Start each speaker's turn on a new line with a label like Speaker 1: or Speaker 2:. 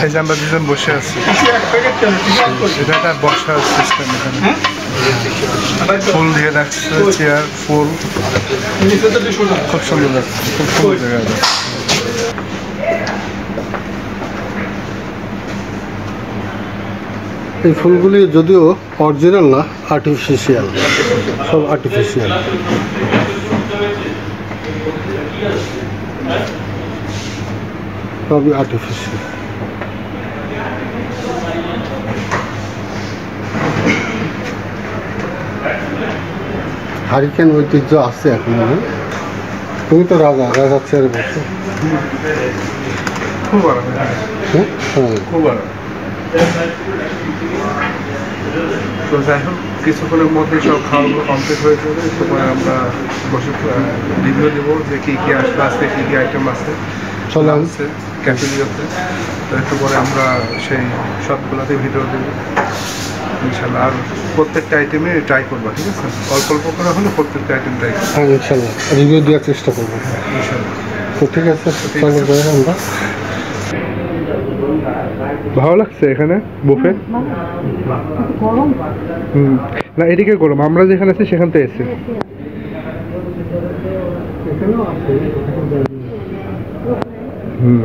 Speaker 1: এই যে আমরা দুজন বসে আছি, এটা একটা বসার সিস্টেম। এখানে ফুল দিয়ে রাখছে, চেয়ার, ফুল, খুব সুন্দর লাগছে, খুব সুন্দর জায়গা।
Speaker 2: এই ফুলগুলি যদিও অরিজিনাল না, আর্টিফিশিয়াল, সব আর্টিফিশিয়াল। সবই আর্টিফিশিয়াল। হারিকেন ঐতিহ্য আছে এখন। তুমি তো রাজার চেয়ারে বসো।
Speaker 1: খুব আরাম, খুব আরাম। তো যাই হোক, কিছুক্ষণের মধ্যে সব খাওয়াগুলো কমপ্লিট হয়ে যাবে। তারপরে আমরা বসে রিভিউ দেবো যে কী কী আসবে, আজকে কী কী আইটেম আছে,
Speaker 2: চলে
Speaker 1: আসছে ক্যাফেরিয়াতে। তো একটু পরে আমরা সেই সবগুলোতে ভিডিও দেবো ইনশাল্লাহ। আর প্রত্যেকটা আইটেমে ট্রাই করবো, ঠিক আছে? অল্প অল্প করে হলে প্রত্যেকটা আইটেম ট্রাই করবো।
Speaker 2: হ্যাঁ, ইনশাল্লাহ রিভিউ দেওয়ার চেষ্টা করবো
Speaker 1: ইনশাল্লাহ।
Speaker 2: তো ঠিক আছে, আমরা
Speaker 1: ভালো লাগছে এখানে বুফে। না, এদিকে গরম, আমরা যেখানে আছি সেখান থেকে এসে। হুম